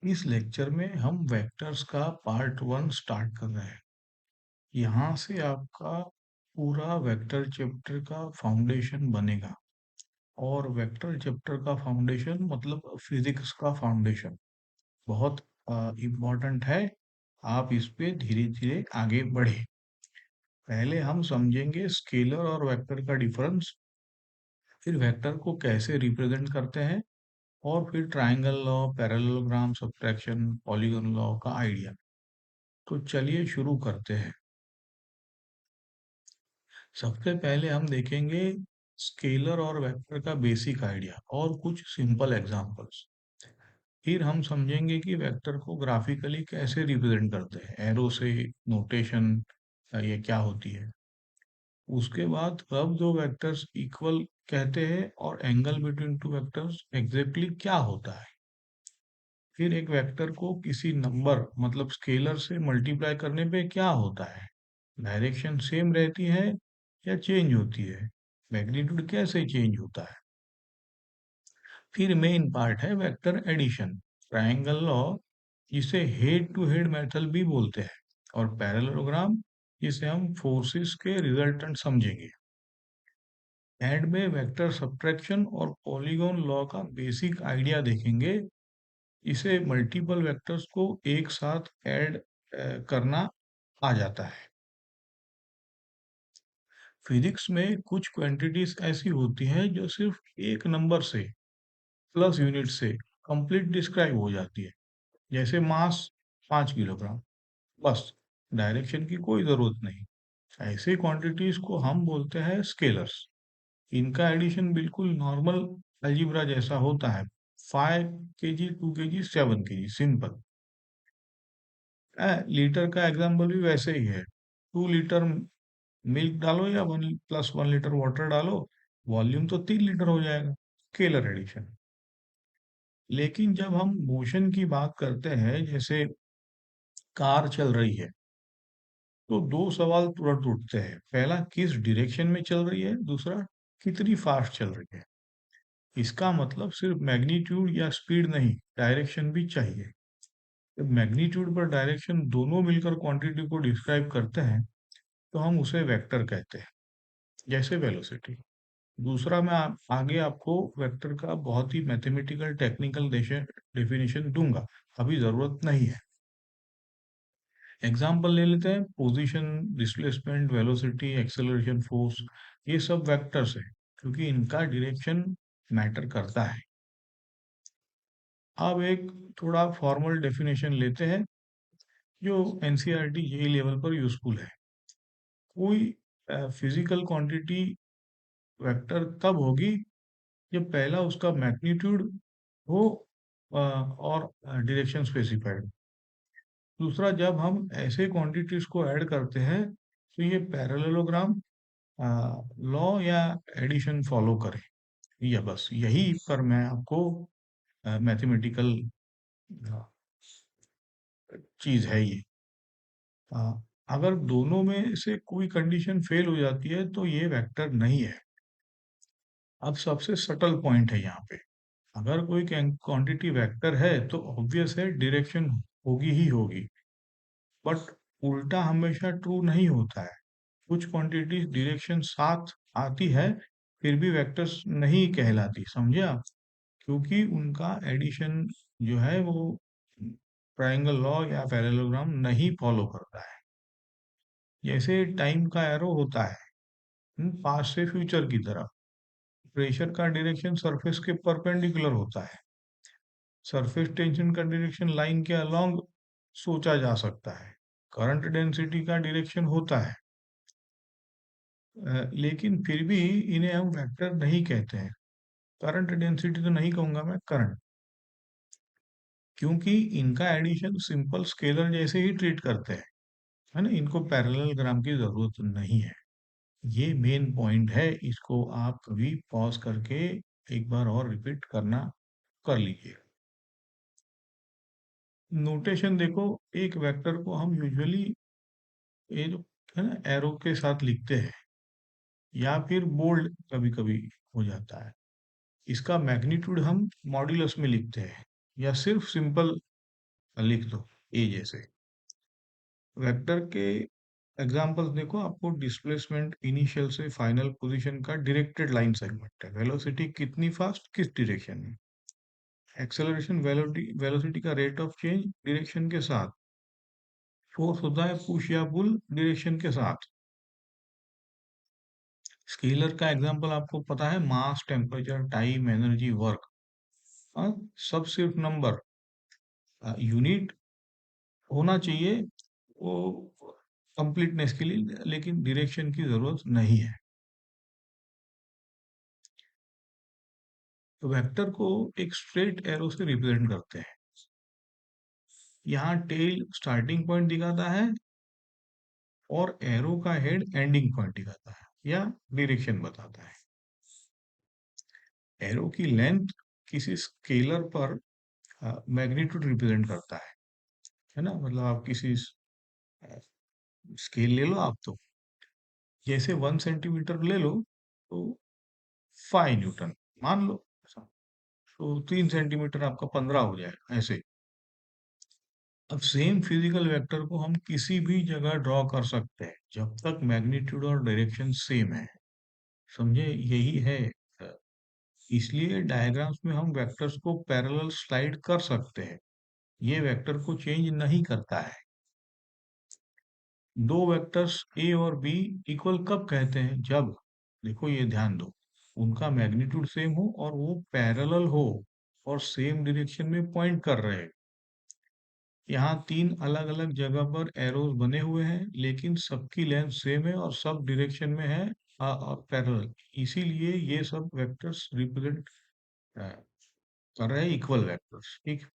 इस लेक्चर में हम वेक्टर्स का पार्ट वन स्टार्ट कर रहे हैं। यहाँ से आपका पूरा वेक्टर चैप्टर का फाउंडेशन बनेगा। और वेक्टर चैप्टर का फाउंडेशन मतलब फिजिक्स का फाउंडेशन बहुत इम्पोर्टेंट है। आप इस पे धीरे धीरे आगे बढ़े। पहले हम समझेंगे स्केलर और वेक्टर का डिफरेंस, फिर वेक्टर को कैसे रिप्रेजेंट करते हैं, और फिर triangle law, parallelogram, subtraction, polygon law का आइडिया। तो चलिए शुरू करते हैं। सबसे पहले हम देखेंगे स्केलर और वेक्टर का बेसिक आइडिया और कुछ सिंपल एग्जांपल्स। फिर हम समझेंगे कि वेक्टर को ग्राफिकली कैसे रिप्रेजेंट करते हैं, एरो से, नोटेशन ये क्या होती है। उसके बाद कब दो वेक्टर्स इक्वल कहते हैं और angle between two vectors exactly क्या होता है। फिर एक वेक्टर को किसी नंबर मतलब स्केलर से मल्टीप्लाई करने पे क्या होता है, डायरेक्शन सेम रहती है या चेंज होती है, मैग्नीट्यूड कैसे चेंज होता है। फिर मेन पार्ट है वेक्टर एडिशन, ट्रायंगल लॉ जिसे हेड टू हेड मेथड भी बोलते हैं, और पैरेललोग्राम जिसे हम फोर्सेस के रिजल्टेंट समझेंगे। एंड में वेक्टर सब्ट्रैक्शन और पॉलीगॉन लॉ का बेसिक आइडिया देखेंगे। इसे मल्टीपल वेक्टर्स को एक साथ ऐड करना आ जाता है। फिजिक्स में कुछ क्वांटिटीज ऐसी होती हैं जो सिर्फ एक नंबर से प्लस यूनिट से कंप्लीट डिस्क्राइब हो जाती है। जैसे मास 5 किलोग्राम, बस डायरेक्शन की कोई जरूरत नहीं। ऐसे क्वांटिटीज को हम बोलते हैं स्केलर्स। इनका एडिशन बिल्कुल नॉर्मल अलजीब्रा जैसा होता है। 5 kg, 2 kg, 7 kg, simple. Litre का एग्जाम्पल भी वैसे ही है। 2 लीटर मिल्क डालो या 1 + 1 लीटर वाटर डालो, वॉल्यूम तो 3 लीटर हो जाएगा। Scalar addition. लेकिन जब हम मोशन की बात करते हैं, जैसे कार चल रही है, तो दो सवाल तुरंत उठते हैं। पहला, किस डायरेक्शन में चल रही है, दूसरा, कितनी फास्ट चल रही है। इसका मतलब सिर्फ मैग्नीट्यूड या स्पीड नहीं, डायरेक्शन भी चाहिए। जब मैग्नीट्यूड पर डायरेक्शन दोनों मिलकर क्वांटिटी को डिस्क्राइब करते हैं, तो हम उसे वेक्टर कहते हैं, जैसे वेलोसिटी। दूसरा, मैं आगे आपको वेक्टर का बहुत ही मैथमेटिकल टेक्निकल डेफिनेशन दूंगा, अभी जरूरत नहीं है। एग्जाम्पल ले लेते हैं। Position, displacement, velocity, acceleration, force, ये सब वेक्टर्स हैं क्योंकि इनका डायरेक्शन मैटर करता है। अब एक थोड़ा फॉर्मल डेफिनेशन लेते हैं जो एनसीईआरटी जेई लेवल पर यूजफुल है। कोई फिजिकल क्वांटिटी वेक्टर तब होगी जब पहला उसका मैग्नीट्यूड हो और डायरेक्शन स्पेसिफाइड। दूसरा, जब हम ऐसे क्वांटिटीज को ऐड करते हैं तो ये पैरेललोग्राम लॉ या एडिशन फॉलो करे, या बस यही पर मैं आपको मैथमेटिकल चीज है ये। अ, अगर दोनों में से कोई कंडीशन फेल हो जाती है तो ये वेक्टर नहीं है। अब सबसे सटल पॉइंट है यहाँ पे। अगर कोई क्वांटिटी वेक्टर है तो ऑब्वियस है डायरेक्शन होगी ही होगी। बट उल्टा हमेशा ट्रू नहीं होता है। कुछ क्वांटिटीज डायरेक्शन साथ आती है फिर भी वेक्टर्स नहीं कहलाती, समझे आप। क्योंकि उनका एडिशन जो है वो ट्रायंगल लॉ या पैरेललोग्राम नहीं फॉलो करता है। जैसे टाइम का एरो होता है पास्ट से फ्यूचर की तरफ, प्रेशर का डायरेक्शन सरफेस के परपेंडिकुलर होता है। सरफेस टेंशन का डायरेक्शन लाइन के अलोंग सोचा जा सकता है। करंट डेंसिटी का डायरेक्शन होता है। लेकिन फिर भी इन्हें हम वेक्टर नहीं कहते हैं। करंट डेंसिटी तो नहीं कहूंगा मैं, करंट, क्योंकि इनका एडिशन सिंपल स्केलर जैसे ही ट्रीट करते हैं, है ना। इनको पैरेललोग्राम की जरूरत नहीं है। ये मेन पॉइंट है, इसको आप कभी पॉज करके एक बार और रिपीट करना कर लीजिए। नोटेशन देखो, एक वेक्टर को हम यूजुअली ये जो है ना एरो के साथ लिखते हैं, या फिर बोल्ड कभी कभी हो जाता है। इसका मैग्नीट्यूड हम मॉड्यूलस में लिखते हैं, या सिर्फ सिंपल लिख दो ए जैसे। वेक्टर के एग्जांपल्स देखो, आपको डिस्प्लेसमेंट इनिशियल से फाइनल पोजीशन का डायरेक्टेड लाइन सेगमेंट है, वेलोसिटी कितनी फास्ट किस डायरेक्शन में, एक्सेलरेशन वेलोसिटी का रेट ऑफ चेंज डायरेक्शन के साथ, फोर्स होता है पुश या पुल डायरेक्शन के साथ। स्केलर का एग्जांपल आपको पता है, मास, टेम्परेचर, टाइम, एनर्जी, वर्क। हाँ, सब सिर्फ नंबर, यूनिट होना चाहिए वो कंप्लीटनेस के लिए, लेकिन डायरेक्शन की जरूरत नहीं है। तो वेक्टर को एक स्ट्रेट एरो से रिप्रेजेंट करते हैं। यहाँ टेल स्टार्टिंग पॉइंट दिखाता है और एरो का हेड एंडिंग पॉइंट दिखाता है या डायरेक्शन बताता है। एरो की लेंथ किसी स्केलर पर मैग्नीट्यूड रिप्रेजेंट करता है ना, मतलब आप किसी स्केल ले लो आप, तो जैसे 1 सेंटीमीटर ले लो तो 5 न्यूटन मान लो ऐसा। तो 3 सेंटीमीटर आपका 15 हो जाएगा ऐसे। अब सेम फिजिकल वेक्टर को हम किसी भी जगह ड्रॉ कर सकते हैं जब तक मैग्नीट्यूड और डायरेक्शन सेम है। समझे, यही है। अ, इसलिए डायग्राम्स में हम वेक्टर्स को पैरेलल स्लाइड कर सकते हैं, ये वेक्टर को चेंज नहीं करता है। दो वेक्टर्स ए और बी इक्वल कब कहते हैं, जब, देखो ये ध्यान दो, उनका मैग्नीट्यूड सेम हो और वो पैरेलल हो और सेम डायरेक्शन में पॉइंट कर रहे हैं। यहाँ तीन अलग अलग जगह पर एरोज बने हुए हैं, लेकिन सबकी लेंथ सेम है और सब डायरेक्शन में है पैरेलल। इसीलिए ये सब वेक्टर्स रिप्रेजेंट कर रहे हैं इक्वल वेक्टर्स। ठीक,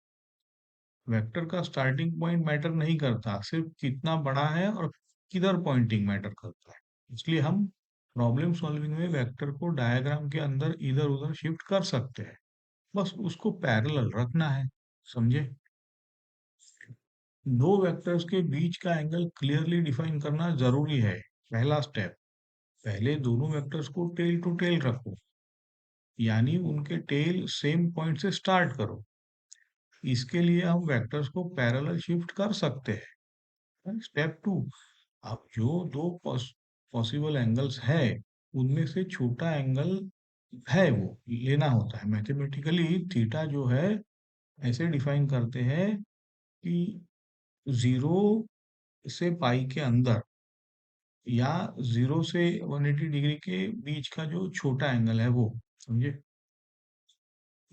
वेक्टर का स्टार्टिंग पॉइंट मैटर नहीं करता, सिर्फ कितना बड़ा है और किधर पॉइंटिंग मैटर करता है। इसलिए हम प्रॉब्लम सॉल्विंग में वेक्टर को डायग्राम के अंदर इधर उधर शिफ्ट कर सकते हैं, बस उसको पैरेलल रखना है। समझे, दो वेक्टर्स के बीच का एंगल क्लियरली डिफाइन करना जरूरी है। पहला स्टेप, पहले दोनों वेक्टर्स को टेल टू टेल रखो, यानी उनके टेल सेम पॉइंट से स्टार्ट करो। इसके लिए हम वेक्टर्स को पैरेलल शिफ्ट कर सकते हैं। स्टेप टू, अब जो दो पॉसिबल एंगल्स है उनमें से छोटा एंगल है वो लेना होता है। मैथमेटिकली थीटा जो है ऐसे डिफाइन करते हैं कि 0 से पाई के अंदर या 0 से 180 डिग्री के बीच का जो छोटा एंगल है वो। समझे,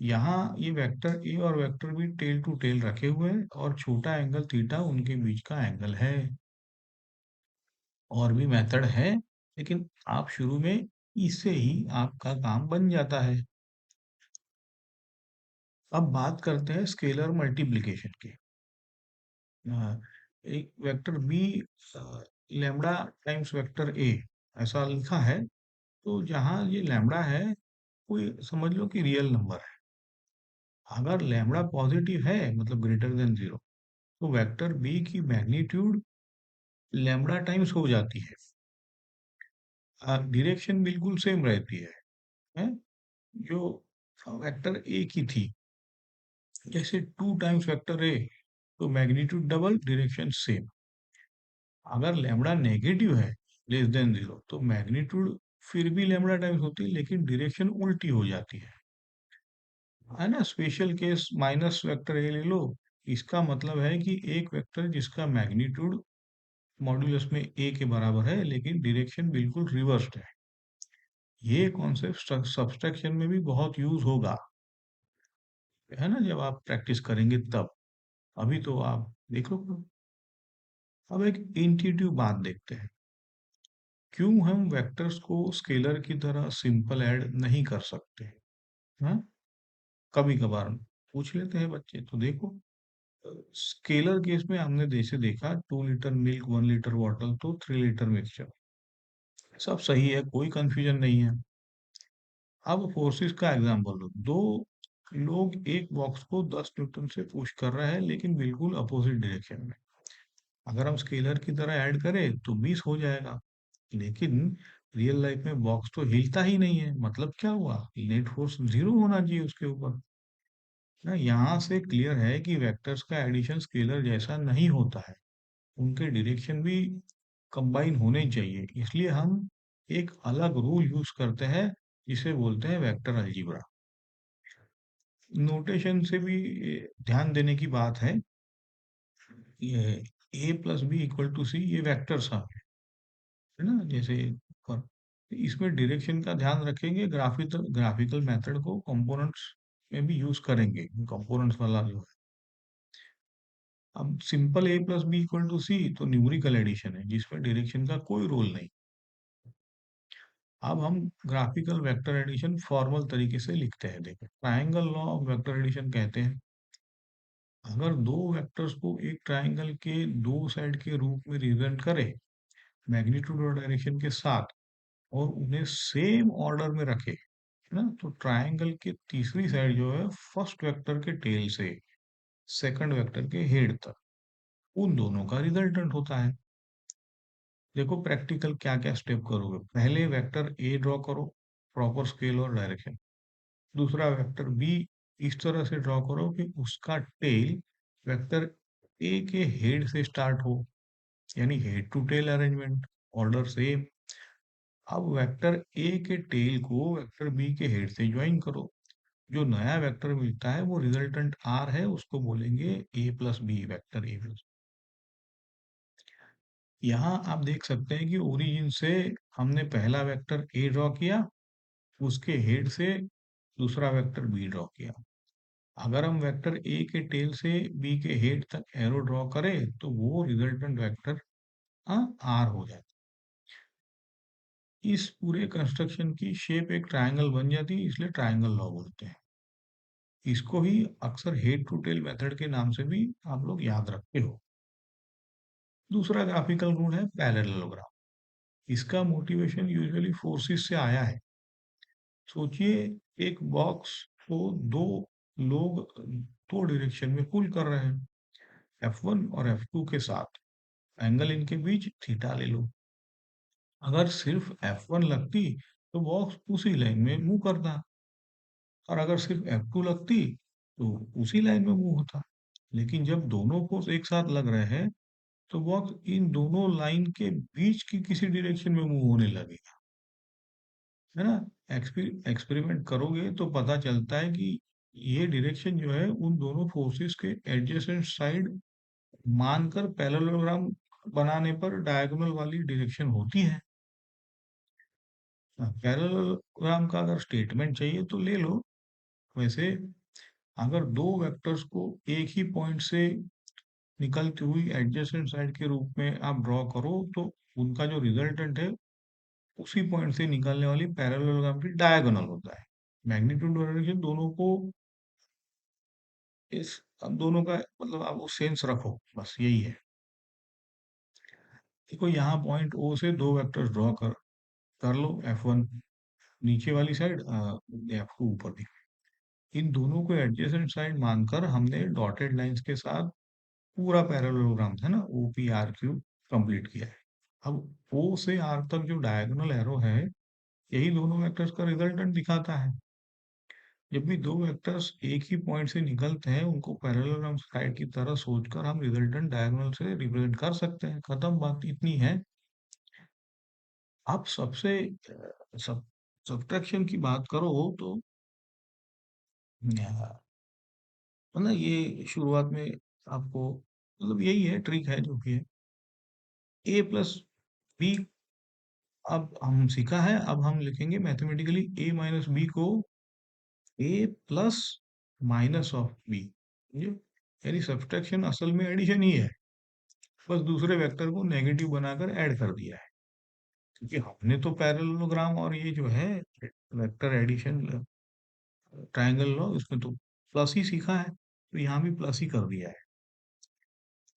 यहाँ ये वेक्टर ए और vector B tail to tail रखे हुए हैं और छोटा एंगल थीटा उनके बीच का एंगल है। और भी मेथड है, लेकिन आप शुरू में इससे ही आपका काम बन जाता है। अब बात करते हैं स्केलर मल्टीप्लिकेशन की। एक vector B lambda times vector A ऐसा लिखा है, तो जहाँ ये लैम्बडा है कोई समझ लो कि रियल नंबर है। अगर लैम्बडा पॉजिटिव है मतलब ग्रेटर देन 0, तो वेक्टर बी की मैग्नीट्यूड लैम्बडा टाइम्स हो जाती है। डायरेक्शन बिल्कुल सेम रहती है जो वेक्टर ए की थी। जैसे 2 टाइम्स वेक्टर ए, तो मैग्नीट्यूड डबल डायरेक्शन सेम। अगर लैम्बडा नेगेटिव है लेस देन 0, तो मैग्नीट्यूड फिर भी लैम्बडा टाइम्स होती है लेकिन डायरेक्शन उल्टी हो जाती है ना। Special case minus vector A ले लो, इसका मतलब है कि एक वेक्टर जिसका मैग्नीट्यूड मॉड्यूलस में ए के बराबर है लेकिन डायरेक्शन बिल्कुल रिवर्स्ड है। ये कॉन्सेप्ट सब्सट्रैक्शन में भी बहुत यूज होगा, है ना, जब आप प्रैक्टिस करेंगे तब। अभी तो आप देख लो। अब एक इंट्यूटिव बात देखते हैं, क्यों हम वेक्टर्स को स्केलर की तरह सिंपल ऐड नहीं कर सकते। हाँ, कभी कभार पूछ लेते हैं बच्चे, तो देखो स्केलर केस में हमने जैसे देखा 2 लीटर मिल्क 1 लीटर वाटर तो 3 लीटर मिक्सचर, सब सही है, कोई कंफ्यूजन नहीं है। अब फोर्सेस का एग्जांपल लो, दो लोग एक बॉक्स को 10 न्यूटन से पुश कर रहे हैं लेकिन बिल्कुल अपोजिट डायरेक्शन में। अगर हम स्केलर की तरह ऐड करें तो 20 हो जाएगा, लेकिन रियल लाइफ में बॉक्स तो हिलता ही नहीं है, मतलब क्या हुआ, नेट फोर्स 0 होना चाहिए उसके ऊपर। ना यहाँ से क्लियर है कि वेक्टर्स का एडिशन स्केलर जैसा नहीं होता है, उनके डायरेक्शन भी कंबाइन होने चाहिए, इसलिए हम एक अलग रूल यूज करते हैं जिसे बोलते हैं वेक्टर अलजीब्रा। नोटेशन से भी ध्यान देने की बात है, ये a plus B equal to C ये वेक्टर सम है ना, जैसे पर इसमें डायरेक्शन का ध्यान रखेंगे, ग्राफिकल मेथड को कंपोनेंट्स में भी यूज करेंगे, कंपोनेंट्स वाला जो है। अब simple a plus B equal to C तो न्यूमेरिकल एडिशन है जिसमें डायरेक्शन का कोई रोल नहीं। अब हम ग्राफिकल वेक्टर एडिशन फॉर्मल तरीके से लिखते हैं, देखो triangle law of vector addition कहते हैं, अगर दो वेक्टर्स को एक ट्रायंगल के दो साइड के रूप में रिप्रेजेंट करें मैग्नीट्यूड और डायरेक्शन के साथ और उन्हें सेम ऑर्डर में रखे, है ना, तो ट्रायंगल की तीसरी साइड जो है फर्स्ट वेक्टर के टेल से सेकंड वेक्टर के हेड तक उन दोनों का रिजल्टेंट होता है। देखो प्रैक्टिकल क्या क्या स्टेप करोगे, पहले वेक्टर ए ड्रॉ करो, प्रॉपर स्केल और डायरेक्शन। दूसरा वेक्टर बी इस तरह से ड्रॉ करो कि उसका टेल वेक्टर ए के हेड से स्टार्ट हो, यानी head to tail arrangement, order same. अब वेक्टर ए के टेल को वेक्टर बी के हेड से ज्वाइन करो, जो नया वेक्टर मिलता है वो रिजल्टेंट आर है, उसको बोलेंगे A plus B, vector A plus. यहाँ आप देख सकते हैं कि ओरिजिन से हमने पहला वेक्टर ए ड्रॉ किया, उसके हेड से दूसरा वेक्टर बी ड्रॉ किया। अगर हम वेक्टर ए के टेल से बी के हेड तक एरो ड्रॉ करें तो वो रिजल्टेंट वेक्टर आर हो जाता है। इस पूरे कंस्ट्रक्शन की शेप एक ट्रायंगल बन जाती है, इसलिए ट्रायंगल लॉ बोलते हैं। इसको ही अक्सर हेड टू टेल मेथड के नाम से भी आप लोग याद रखते हो। दूसरा ग्राफिकल रूल है पैरेललोग्राम। इसका मोटिवेशन यूजुअली फोर्सेस से आया है। सोचिए एक बॉक्स को दो लोग दो डायरेक्शन में पुल कर रहे हैं, F1 और F2 के साथ, एंगल इनके बीच थीटा ले लो। अगर सिर्फ F1 लगती तो बॉक्स उसी लाइन में मूव करता, और अगर सिर्फ F2 लगती तो उसी लाइन में मूव होता। लेकिन जब दोनों फोर्स एक साथ लग रहे हैं तो बॉक्स इन दोनों लाइन के बीच की किसी डायरेक्शन में मूव होने लगेगा, है ना। एक्सपेरिमेंट करोगे तो पता चलता है कि ये डायरेक्शन जो है उन दोनों फोर्सेस के एडजेसेंट साइड मानकर पैरेललोग्राम बनाने पर डायगोनल वाली डायरेक्शन होती है। पैरेललोग्राम का अगर स्टेटमेंट चाहिए तो ले लो। वैसे अगर दो वेक्टर्स को एक ही पॉइंट से निकलती हुई एडजेसेंट साइड के रूप में आप ड्रॉ करो तो उनका जो रिजल्टेंट है उसी पॉइंट से निकलने वाली पैरेललोग्राम की डायगोनल होता है। मैग्नीट्यूड और डायरेक्शन दोनों को इस अब दोनों का मतलब आप वो सेंस रखो, बस यही है। देखो यहाँ पॉइंट ओ से दो वेक्टर्स ड्रॉ कर लो, F1 नीचे वाली साइड, F2 ऊपर की। इन दोनों को एडजेसेंट साइड मानकर हमने डॉटेड लाइंस के साथ पूरा पैरेललोग्राम है ना OPR क्यू कंप्लीट किया है। अब O से R तक जो डायगोनल एरो है यही दोनों वेक्टर्स का रिजल्टेंट दिखाता है। जब भी दो वेक्टर्स एक ही पॉइंट से निकलते हैं उनको पैरेललोग्राम साइड की तरह सोचकर हम रिजल्टेंट डायगोनल से रिप्रेजेंट कर सकते हैं, खत्म, बात इतनी है। अब सबसे सब सब्ट्रैक्शन की बात करो तो मतलब ये शुरुआत में आपको मतलब यही है, ट्रिक है जो भी है। ए प्लस बी अब हम सीखा है, अब हम लिखेंगे मैथमेटिकली ए माइनस बी को ए प्लस माइनस ऑफ बी, यानी सब्ट्रैक्शन असल में एडिशन ही है, बस दूसरे वेक्टर को नेगेटिव बनाकर ऐड कर दिया है। क्योंकि हमने तो पैरेललोग्राम और ये जो है वेक्टर एडिशन ट्रायंगल लॉ उसमें तो प्लस ही सीखा है, तो यहाँ भी प्लस ही कर दिया है।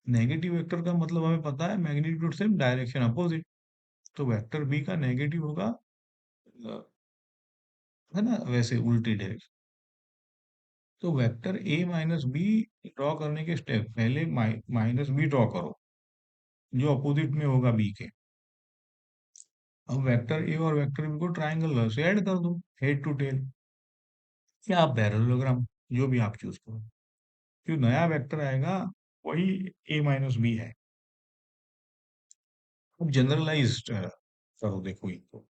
नेगेटिव वेक्टर का मतलब हमें पता है मैग्नीट्यूड से डायरेक्शन अपोजिट, तो वेक्टर बी का नेगेटिव होगा, है ना, वैसे उल्टी डायरेक्शन। तो vector A minus B draw करने के स्टेप, पहले माइनस बी ड्रॉ करो जो अपोजिट में होगा बी के। अब वेक्टर ए और वेक्टर बी को ट्रायंगल से ऐड कर दो हेड टू टेल, या आप पैरेललोग्राम जो भी आप चूज करो। जो नया वेक्टर आएगा वही a माइनस बी है। अब जनरलाइज करो, देखो इनको,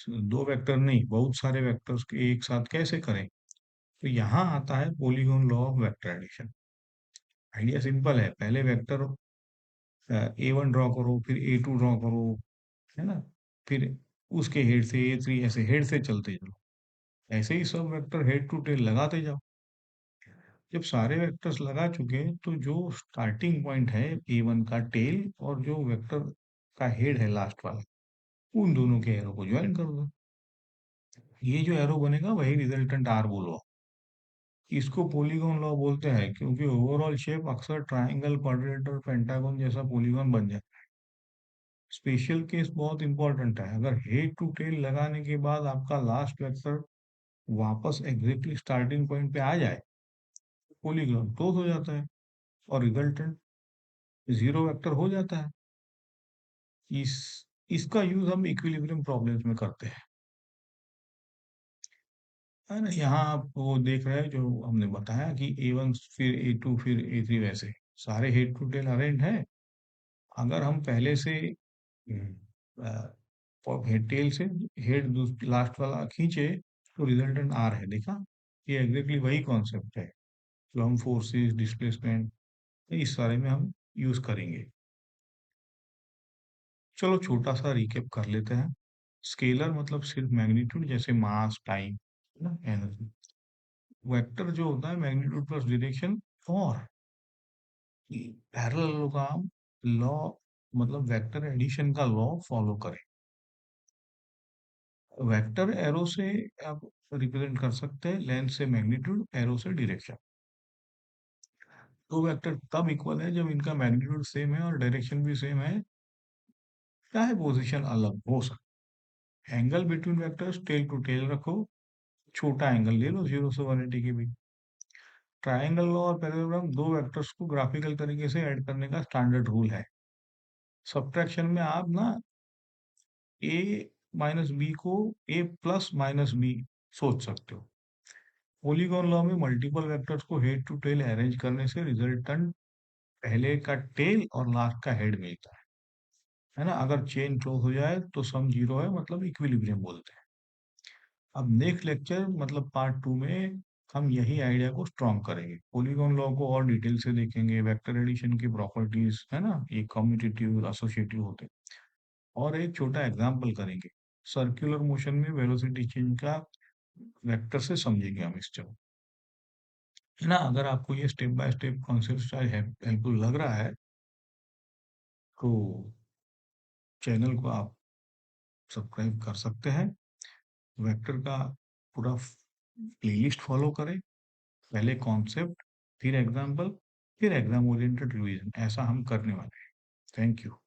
दो वेक्टर नहीं, बहुत सारे वेक्टर्स के एक साथ कैसे करें। तो यहाँ आता है polygon law of vector addition. Idea simple है, पहले वेक्टर A1 ड्रॉ करो, फिर A2 ड्रॉ करो, है ना, फिर उसके हेड से A3, ऐसे हेड से चलते चलो, ऐसे ही सब वेक्टर हेड टू टेल लगाते जाओ। जब सारे वेक्टर्स लगा चुके तो जो स्टार्टिंग पॉइंट है A1 का टेल और जो वेक्टर का हेड है लास्ट वाला, उन दोनों के एरो को ज्वाइन कर दो। ये जो एरो बनेगा वही रिजल्टेंट आर बोलो। इसको पॉलीगॉन लॉ बोलते हैं क्योंकि ओवरऑल शेप अक्सर ट्रायंगल, क्वाड्रिलेटरल, पेंटागन जैसा पॉलीगॉन बन जाए। स्पेशल केस बहुत इंपॉर्टेंट है, अगर हेड टू टेल लगाने के बाद आपका लास्ट वेक्टर वापस एग्जैक्टली स्टार्टिंग पॉइंट पे आ जाए, पॉलीगॉन क्लोज हो जाता है और रिजल्टेंट जीरो वेक्टर हो जाता है। इस इसका यूज हम इक्विलिब्रियम प्रॉब्लम्स में करते हैं, है ना। यहाँ आप वो देख रहे हैं जो हमने बताया कि A1 फिर A2 फिर A3, वैसे सारे हेड टू टेल अरेंज है। अगर हम पहले से हेड टेल से हेड लास्ट वाला खींचे तो रिजल्टेंट आर है, देखा। ये एग्जैक्टली वही कॉन्सेप्ट है जो हम फोर्सेस, डिस्प्लेसमेंट, इस सारे में हम यूज करेंगे। चलो छोटा सा रिकेप कर लेते हैं। स्केलर मतलब सिर्फ मैग्नीट्यूड, जैसे मास, टाइम, ना, एनर्जी। वेक्टर जो होता है मैग्नीट्यूड प्लस डायरेक्शन। और पैरेललोग्राम लॉ मतलब वेक्टर एडिशन का लॉ फॉलो करें। वेक्टर एरो से आप रिप्रेजेंट कर सकते हैं, लेंथ से मैग्नीट्यूड, एरो से डायरेक्शन। दो वेक्टर तब इक्वल है जब इनका मैग्नीट्यूड सेम है और डायरेक्शन भी सेम है, चाहे पोजीशन अलग हो सकता है। Angle between vectors tail to tail रखो, छोटा एंगल ले लो 0 से 180 के बीच। ट्रायंगल लॉ और पैरेललोग्राम दो वेक्टर्स को ग्राफिकल तरीके से ऐड करने का स्टैंडर्ड रूल है। सब्ट्रैक्शन में आप ना a माइनस बी को a प्लस माइनस बी सोच सकते हो। पॉलीगॉन लॉ में मल्टीपल वेक्टर्स को हेड टू टेल अरेंज करने से रिजल्टेंट पहले का टेल और लास्ट का हेड मिलता है ना। अगर चेन क्लोज हो जाए तो सम जीरो है, मतलब इक्विलिब्रियम बोलते हैं। अब नेक्स्ट लेक्चर मतलब पार्ट 2 में हम यही आइडिया को स्ट्रॉन्ग करेंगे, पॉलीगॉन लॉ को और डिटेल से देखेंगे, वेक्टर एडिशन की प्रॉपर्टीज, है ना, ये कम्यूटेटिव, एसोसिएटिव होते हैं। और एक छोटा एग्जांपल करेंगे, सर्कुलर मोशन में वेलोसिटी चेंज का वेक्टर से समझेंगे हम इस चलो, है ना। अगर आपको ये step by step concept helpful लग रहा है तो चैनल को आप सब्सक्राइब कर सकते हैं। वेक्टर का पूरा प्लेलिस्ट फॉलो करें, पहले कॉन्सेप्ट, फिर एग्जाम्पल, फिर एग्जाम ओरिएंटेड रिवीजन, ऐसा हम करने वाले हैं। Thank you.